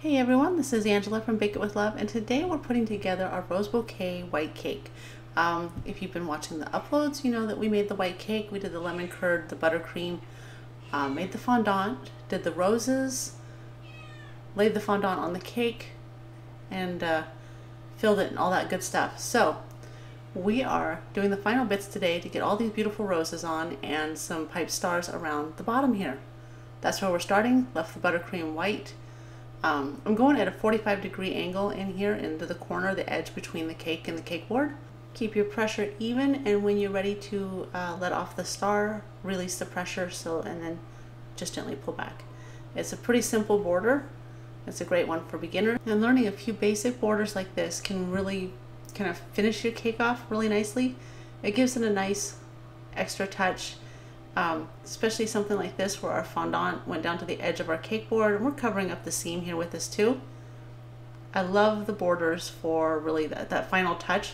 Hey everyone, this is Angela from Bake It With Love, and today we're putting together our rose bouquet white cake. If you've been watching the uploads, you know that we made the white cake. We did the lemon curd, the buttercream, made the fondant, did the roses, laid the fondant on the cake, and filled it and all that good stuff. So we are doing the final bits today to get all these beautiful roses on and some pipe stars around the bottom here. That's where we're starting. Left the buttercream white. I'm going at a 45-degree angle in here into the corner, the edge between the cake and the cake board. Keep your pressure even, and when you're ready to let off the star, release the pressure, and then just gently pull back. It's a pretty simple border. It's a great one for beginners. And learning a few basic borders like this can really kind of finish your cake off really nicely. It gives it a nice extra touch. Especially something like this where our fondant went down to the edge of our cake board, and we're covering up the seam here with this too. I love the borders for really that final touch,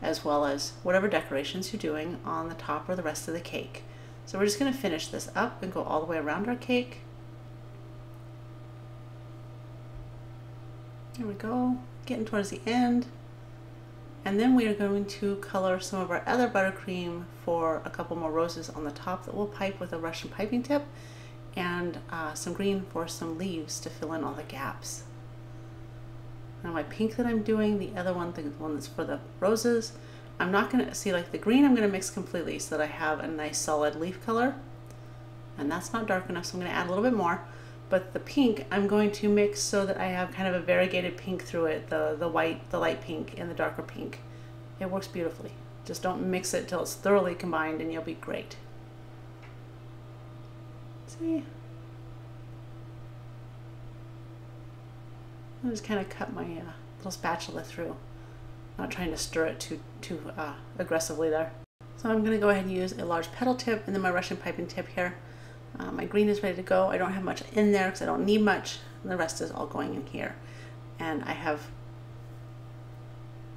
as well as whatever decorations you're doing on the top or the rest of the cake. So we're just going to finish this up and go all the way around our cake. There we go, getting towards the end. And then we are going to color some of our other buttercream for a couple more roses on the top that we'll pipe with a Russian piping tip, and some green for some leaves to fill in all the gaps. Now my pink that I'm doing, the other one, the one that's for the roses, I'm not going to see, like the green I'm going to mix completely so that I have a nice solid leaf color, and that's not dark enough, so I'm going to add a little bit more. But the pink I'm going to mix so that I have kind of a variegated pink through it, the white, the light pink, and the darker pink. It works beautifully. Just don't mix it till it's thoroughly combined and you'll be great. See? I'll just kind of cut my little spatula through. Not trying to stir it too aggressively there. So I'm going to go ahead and use a large petal tip and then my Russian piping tip here. My green is ready to go. I don't have much in there because I don't need much. The rest is all going in here. And I have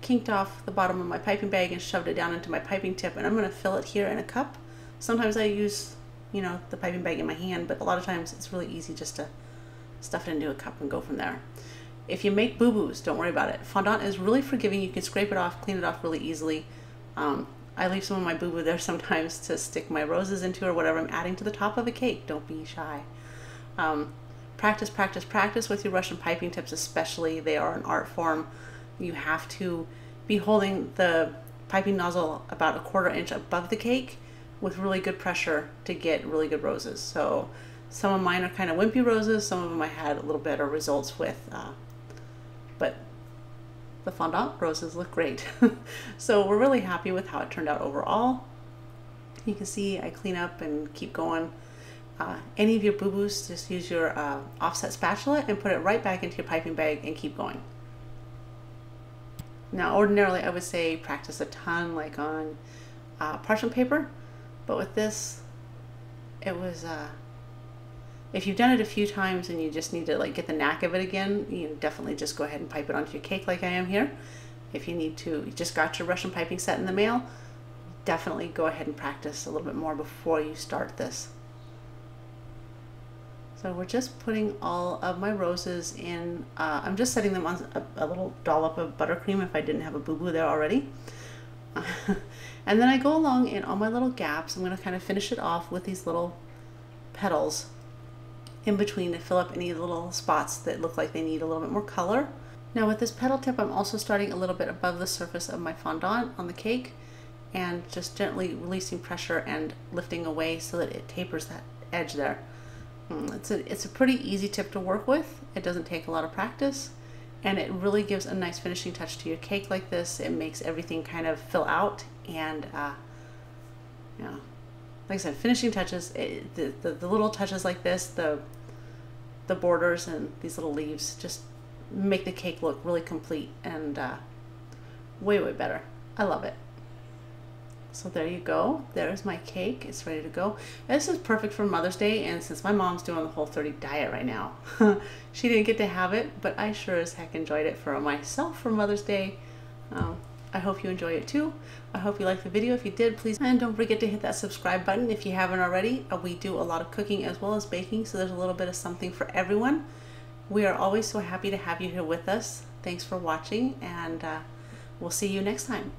kinked off the bottom of my piping bag and shoved it down into my piping tip, and I'm going to fill it here in a cup. Sometimes I use, the piping bag in my hand, but a lot of times it's really easy just to stuff it into a cup and go from there. If you make boo-boos, don't worry about it. Fondant is really forgiving. You can scrape it off, clean it off really easily. I leave some of my boo-boo there sometimes to stick my roses into or whatever I'm adding to the top of a cake. Don't be shy. Practice, practice, practice with your Russian piping tips especially. They are an art form. You have to be holding the piping nozzle about a 1/4 inch above the cake with really good pressure to get really good roses. So some of mine are kind of wimpy roses. Some of them I had a little better results with, but the fondant roses look great. So we're really happy with how it turned out overall. You can see I clean up and keep going. Any of your boo-boos, just use your offset spatula and put it right back into your piping bag and keep going. Now ordinarily I would say practice a ton like on parchment paper, but with this it was if you've done it a few times and you just need to get the knack of it again, you definitely just go ahead and pipe it onto your cake like I am here. If you need to, you just got your Russian piping set in the mail, definitely go ahead and practice a little bit more before you start this. So we're just putting all of my roses in, I'm just setting them on a little dollop of buttercream if I didn't have a boo-boo there already. And then I go along in all my little gaps. I'm going to kind of finish it off with these little petals in between to fill up any little spots that look like they need a little bit more color. Now with this petal tip, I'm also starting a little bit above the surface of my fondant on the cake and just gently releasing pressure and lifting away so that it tapers that edge there. It's a pretty easy tip to work with. It doesn't take a lot of practice, and it really gives a nice finishing touch to your cake like this. It makes everything kind of fill out, and like I said, finishing touches, the little touches like this, the borders and these little leaves just make the cake look really complete and way better. I love it. So there you go. There's my cake. It's ready to go. This is perfect for Mother's Day, and since my mom's doing the Whole30 diet right now, she didn't get to have it, but I sure as heck enjoyed it for myself for Mother's Day. I hope you enjoy it too. I hope you liked the video. If you did, please, and don't forget to hit that subscribe button if you haven't already. We do a lot of cooking as well as baking, so there's a little bit of something for everyone. We are always so happy to have you here with us. Thanks for watching, and we'll see you next time.